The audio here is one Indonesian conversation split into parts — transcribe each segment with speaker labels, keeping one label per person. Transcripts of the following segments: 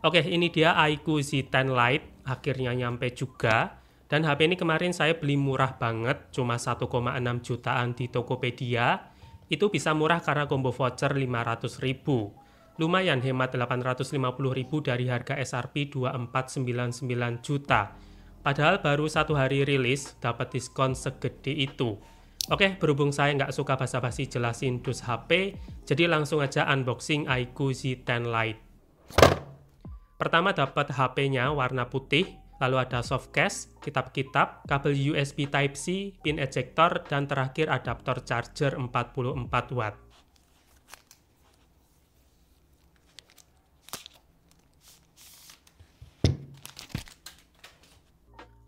Speaker 1: Oke, ini dia iQOO Z10 Lite, akhirnya nyampe juga. Dan HP ini kemarin saya beli murah banget, cuma 1,6 jutaan di Tokopedia. Itu bisa murah karena combo voucher 500.000. Lumayan hemat 850.000 dari harga SRP 2499 juta. Padahal baru 1 hari rilis, dapat diskon segede itu. Oke, berhubung saya nggak suka basa-basi jelasin dus HP, jadi langsung aja unboxing iQOO Z10 Lite. Pertama dapat HP-nya warna putih, lalu ada soft case, kitab-kitab, kabel USB Type-C, pin ejector, dan terakhir adaptor charger 44 watt.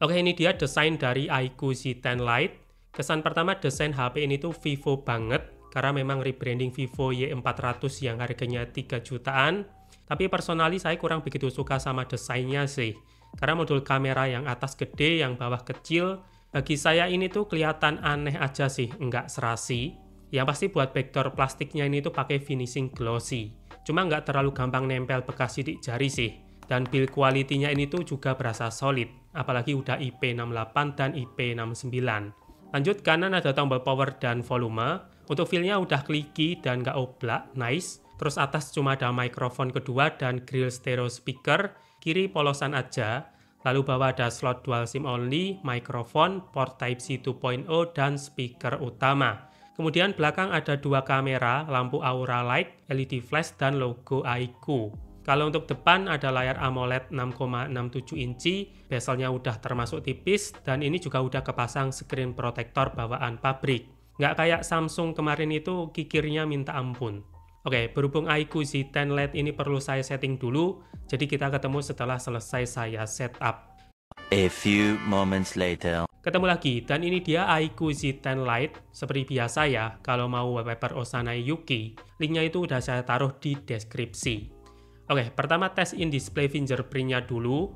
Speaker 1: Oke, ini dia desain dari iQOO Z10 Lite. Kesan pertama, desain HP ini tuh Vivo banget, karena memang rebranding Vivo Y400 yang harganya 3 jutaan. Tapi personally saya kurang begitu suka sama desainnya sih. Karena modul kamera yang atas gede, yang bawah kecil, bagi saya ini tuh kelihatan aneh aja sih, nggak serasi. Yang pasti buat backdoor plastiknya ini tuh pakai finishing glossy. Cuma nggak terlalu gampang nempel bekas sidik jari sih. Dan build quality-nya ini tuh juga berasa solid, apalagi udah IP68 dan IP69. Lanjut, kanan ada tombol power dan volume. Untuk feel-nya udah clicky dan nggak oblak, nice. Terus atas cuma ada mikrofon kedua dan grill stereo speaker. Kiri polosan aja. Lalu bawah ada slot dual SIM only, mikrofon, port Type-C 2.0, dan speaker utama. Kemudian belakang ada 2 kamera, lampu aura light, LED flash, dan logo iQOO. Kalau untuk depan ada layar AMOLED 6,67 inci, bezelnya udah termasuk tipis, dan ini juga udah kepasang screen protector bawaan pabrik. Nggak kayak Samsung kemarin itu kikirnya minta ampun. Oke, berhubung iQOO Z10 Lite ini perlu saya setting dulu, jadi kita ketemu setelah selesai saya setup.
Speaker 2: A few moments later.
Speaker 1: Ketemu lagi, dan ini dia iQOO Z10 Lite. Seperti biasa ya, kalau mau wallpaper Osanai Yuki, linknya itu udah saya taruh di deskripsi. Oke, pertama tes in display fingerprint-nya dulu.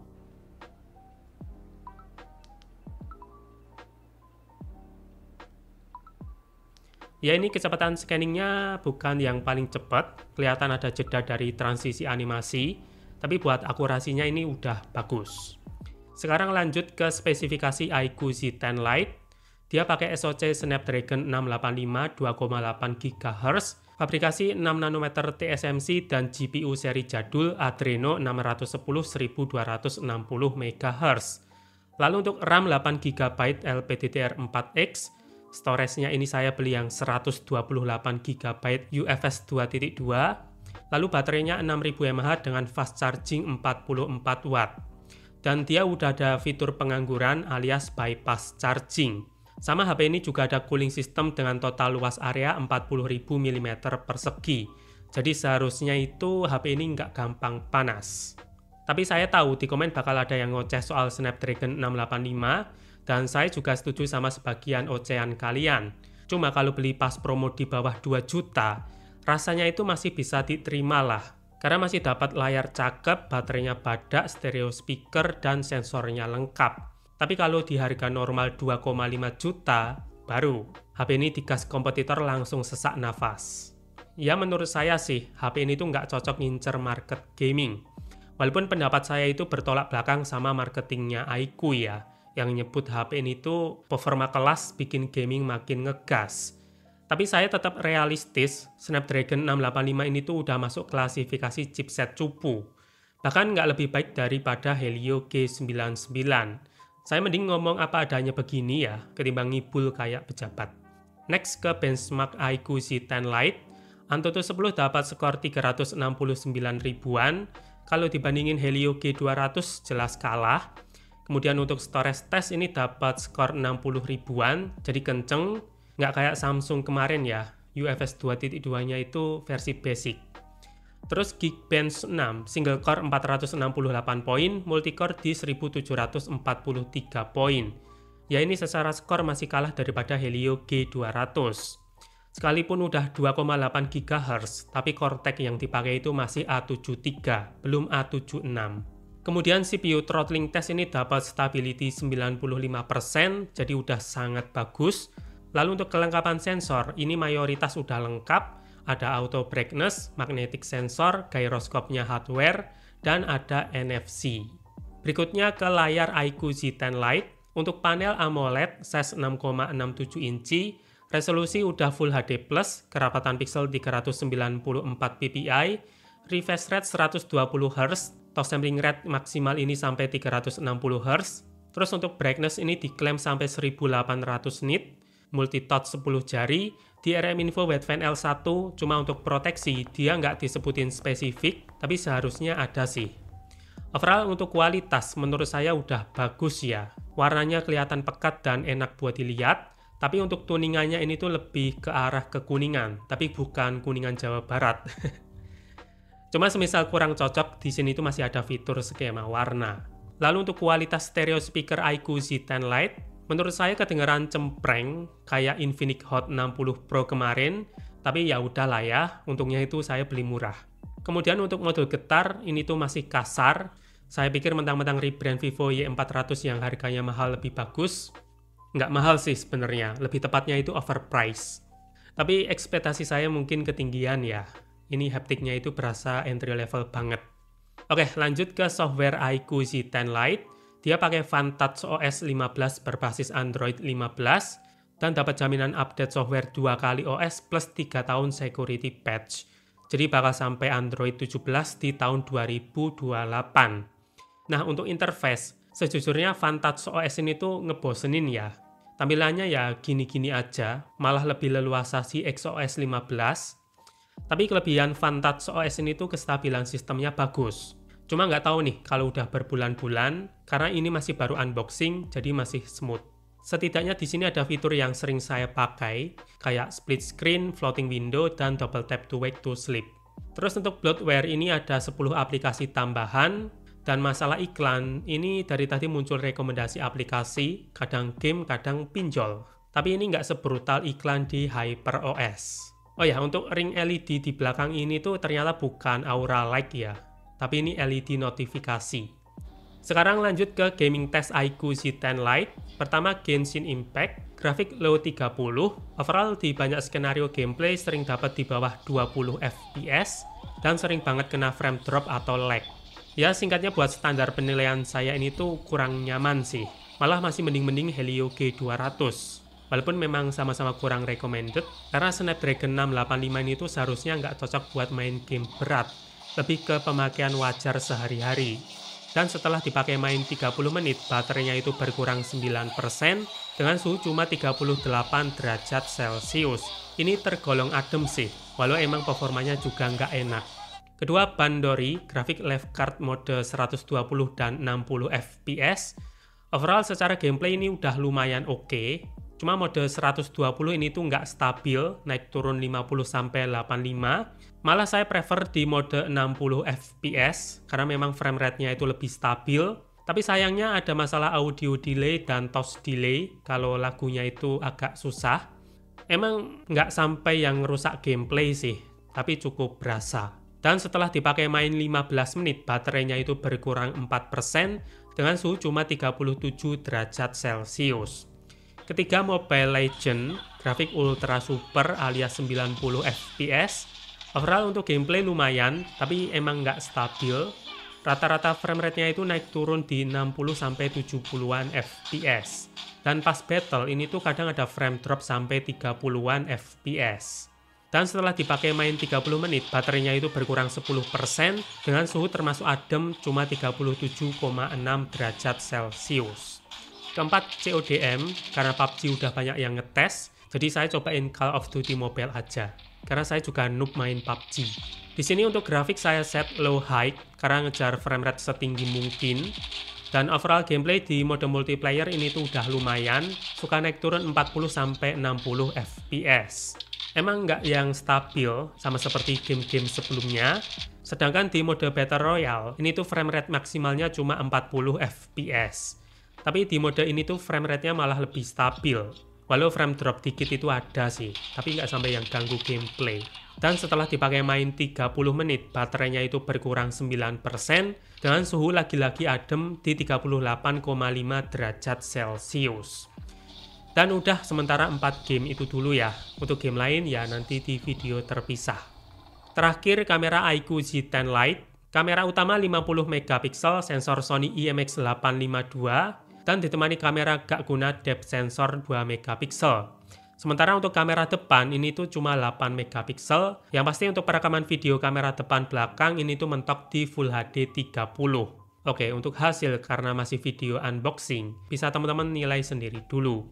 Speaker 1: Ya, ini kecepatan scanningnya bukan yang paling cepat, kelihatan ada jeda dari transisi animasi, tapi buat akurasinya ini udah bagus. Sekarang lanjut ke spesifikasi iQOO Z10 Lite. Dia pakai SoC Snapdragon 685 2,8 GHz, fabrikasi 6 nanometer TSMC, dan GPU seri jadul Adreno 610 1260 MHz. Lalu untuk RAM 8 GB LPDDR4X, storage-nya ini saya beli yang 128 GB UFS 2.2, lalu baterainya 6000 mAh dengan fast charging 44 watt. Dan dia udah ada fitur pengangguran alias bypass charging. Sama HP ini juga ada cooling system dengan total luas area 40.000 mm persegi. Jadi seharusnya itu HP ini nggak gampang panas. Tapi saya tahu di komen bakal ada yang ngoceh soal Snapdragon 685, dan saya juga setuju sama sebagian ocehan kalian. Cuma kalau beli pas promo di bawah 2 juta, rasanya itu masih bisa diterima lah. Karena masih dapat layar cakep, baterainya badak, stereo speaker, dan sensornya lengkap. Tapi kalau di harga normal 2,5 juta, baru HP ini digas kompetitor langsung sesak nafas. Ya menurut saya sih, HP ini tuh nggak cocok ngincer market gaming. Walaupun pendapat saya itu bertolak belakang sama marketingnya iQOO ya, yang nyebut HP ini tuh performa kelas bikin gaming makin ngegas. Tapi saya tetap realistis, Snapdragon 685 ini tuh udah masuk klasifikasi chipset cupu. Bahkan nggak lebih baik daripada Helio G99. Saya mending ngomong apa adanya begini ya, ketimbang ngibul kayak pejabat. Next ke benchmark iQOO Z10 Lite. Antutu 10 dapat skor 369 ribuan. Kalau dibandingin Helio G200 jelas kalah. Kemudian untuk storage test ini dapat skor 60 ribuan, jadi kenceng. Nggak kayak Samsung kemarin ya, UFS 2.2-nya itu versi basic. Terus Geekbench 6, single core 468 poin, multicore di 1743 poin. Ya ini secara skor masih kalah daripada Helio G200. Sekalipun udah 2,8 GHz, tapi Cortex yang dipakai itu masih A73, belum A76. Kemudian CPU throttling test ini dapat stability 95%, jadi udah sangat bagus. Lalu untuk kelengkapan sensor, ini mayoritas udah lengkap. Ada auto brightness, magnetic sensor, gyroscope-nya hardware, dan ada NFC. Berikutnya ke layar iQOO Z10 Lite. Untuk panel AMOLED size 6,67 inci, resolusi udah Full HD+, kerapatan pixel 394 ppi, refresh rate 120 Hz, top sampling rate maksimal ini sampai 360 Hz. Terus untuk brightness ini diklaim sampai 1800 nit, multi-touch 10 jari, DRM Info Wideband L1, cuma untuk proteksi dia nggak disebutin spesifik, tapi seharusnya ada sih. Overall untuk kualitas menurut saya udah bagus ya. Warnanya kelihatan pekat dan enak buat dilihat, tapi untuk tuningannya ini tuh lebih ke arah kekuningan, tapi bukan kuningan Jawa Barat. Cuma semisal kurang cocok, di sini tuh masih ada fitur skema warna. Lalu untuk kualitas stereo speaker iQOO Z10 Lite, menurut saya kedengeran cempreng kayak Infinix Hot 60 Pro kemarin, tapi ya udahlah ya, untungnya itu saya beli murah. Kemudian untuk modul getar, ini tuh masih kasar. Saya pikir mentang-mentang rebrand Vivo Y400 yang harganya mahal lebih bagus. Nggak mahal sih sebenarnya, lebih tepatnya itu overpriced. Tapi ekspektasi saya mungkin ketinggian ya. Ini haptiknya itu berasa entry level banget. Oke, lanjut ke software iQOO Z10 Lite. Dia pakai FunTouch OS 15 berbasis Android 15 dan dapat jaminan update software 2 kali OS plus 3 tahun security patch. Jadi bakal sampai Android 17 di tahun 2028. Nah, untuk interface, sejujurnya FunTouch OS ini tuh ngebosenin ya. Tampilannya ya gini-gini aja, malah lebih leluasa si XOS 15. Tapi kelebihan FunTouch OS ini tuh kestabilan sistemnya bagus. Cuma nggak tahu nih kalau udah berbulan-bulan, karena ini masih baru unboxing, jadi masih smooth. Setidaknya di sini ada fitur yang sering saya pakai, kayak split screen, floating window, dan double tap to wake to sleep. Terus untuk bloatware ini ada 10 aplikasi tambahan, dan masalah iklan, ini dari tadi muncul rekomendasi aplikasi, kadang game, kadang pinjol. Tapi ini nggak sebrutal iklan di HyperOS. Oh ya, untuk ring LED di belakang ini tuh ternyata bukan Aura Light ya, tapi ini LED notifikasi. Sekarang lanjut ke gaming test iQOO Z10 Lite. Pertama Genshin Impact, grafik low 30, overall di banyak skenario gameplay sering dapat di bawah 20 fps, dan sering banget kena frame drop atau lag. Ya singkatnya buat standar penilaian saya ini tuh kurang nyaman sih, malah masih mending-mending Helio G200. Walaupun memang sama-sama kurang recommended, karena Snapdragon 685 ini tuh seharusnya nggak cocok buat main game berat, lebih ke pemakaian wajar sehari-hari. Dan setelah dipakai main 30 menit, baterainya itu berkurang 9% dengan suhu cuma 38 derajat Celcius. Ini tergolong adem sih, walau emang performanya juga nggak enak. Kedua, Bandori, grafik left card mode 120 dan 60 fps. Overall secara gameplay ini udah lumayan oke. Cuma mode 120 ini tuh nggak stabil, naik turun 50-85. Malah saya prefer di mode 60 fps, karena memang frame rate-nya itu lebih stabil. Tapi sayangnya ada masalah audio delay dan toast delay, kalau lagunya itu agak susah. Emang nggak sampai yang rusak gameplay sih, tapi cukup berasa. Dan setelah dipakai main 15 menit, baterainya itu berkurang 4% dengan suhu cuma 37 derajat Celcius. Ketiga, Mobile Legends, grafik ultra super alias 90 fps. Overall untuk gameplay lumayan, tapi emang nggak stabil. Rata-rata frame rate-nya itu naik turun di 60-70-an fps. Dan pas battle ini tuh kadang ada frame drop sampai 30-an fps. Dan setelah dipakai main 30 menit, baterainya itu berkurang 10% dengan suhu termasuk adem cuma 37,6 derajat Celcius. Keempat, CODM, karena PUBG udah banyak yang ngetes, jadi saya cobain Call of Duty Mobile aja, karena saya juga noob main PUBG. Di sini untuk grafik saya set low high, karena ngejar frame rate setinggi mungkin, dan overall gameplay di mode multiplayer ini tuh udah lumayan, suka naik turun 40-60 fps. Emang nggak yang stabil, sama seperti game-game sebelumnya, sedangkan di mode Battle Royale, ini tuh frame rate maksimalnya cuma 40 fps. Tapi di mode ini tuh frame rate-nya malah lebih stabil. Walau frame drop dikit itu ada sih, tapi nggak sampai yang ganggu gameplay. Dan setelah dipakai main 30 menit, baterainya itu berkurang 9% dengan suhu lagi-lagi adem di 38,5 derajat Celcius. Dan udah sementara 4 game itu dulu ya. Untuk game lain ya nanti di video terpisah. Terakhir kamera iQOO Z10 Lite. Kamera utama 50 megapiksel, sensor Sony IMX852, dan ditemani kamera gak guna depth sensor 2 megapiksel. Sementara untuk kamera depan ini tuh cuma 8 megapiksel. Yang pasti untuk perekaman video kamera depan belakang ini tuh mentok di Full HD 30. Oke, untuk hasil karena masih video unboxing, bisa teman-teman nilai sendiri dulu.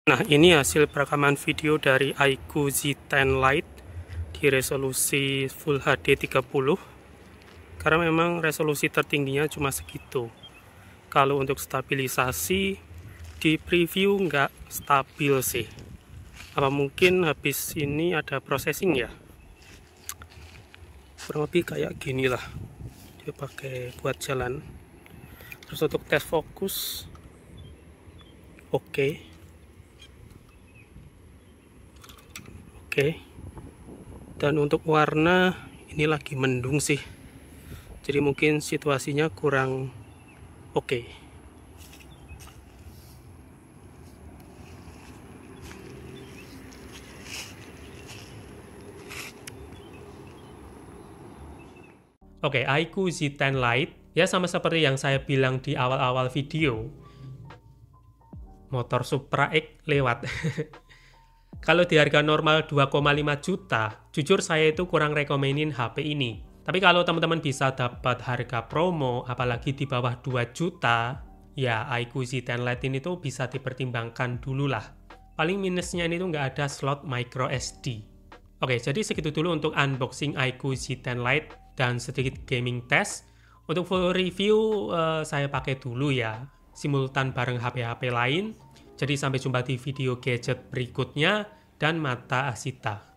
Speaker 1: Nah, ini hasil perekaman video dari iQOO Z10 Lite di resolusi Full HD 30. Karena memang resolusi tertingginya cuma segitu. Kalau untuk stabilisasi di preview nggak stabil sih. Apa mungkin habis ini ada processing ya? Kurang lebih kayak gini lah. Dia pakai buat jalan. Terus untuk tes fokus, oke. Dan untuk warna ini lagi mendung sih, jadi mungkin situasinya kurang oke. iQOO Z10 Lite ya sama seperti yang saya bilang di awal-awal video, motor Supra X lewat. Kalau di harga normal 2,5 juta, jujur saya itu kurang rekomenin HP ini. Tapi kalau teman-teman bisa dapat harga promo, apalagi di bawah 2 juta, ya iQOO Z10 Lite ini tuh bisa dipertimbangkan dulu lah. Paling minusnya ini tuh nggak ada slot micro SD. Oke, jadi segitu dulu untuk unboxing iQOO Z10 Lite dan sedikit gaming test. Untuk full review saya pakai dulu ya, simultan bareng HP-HP lain. Jadi sampai jumpa di video gadget berikutnya, dan Mata Asita.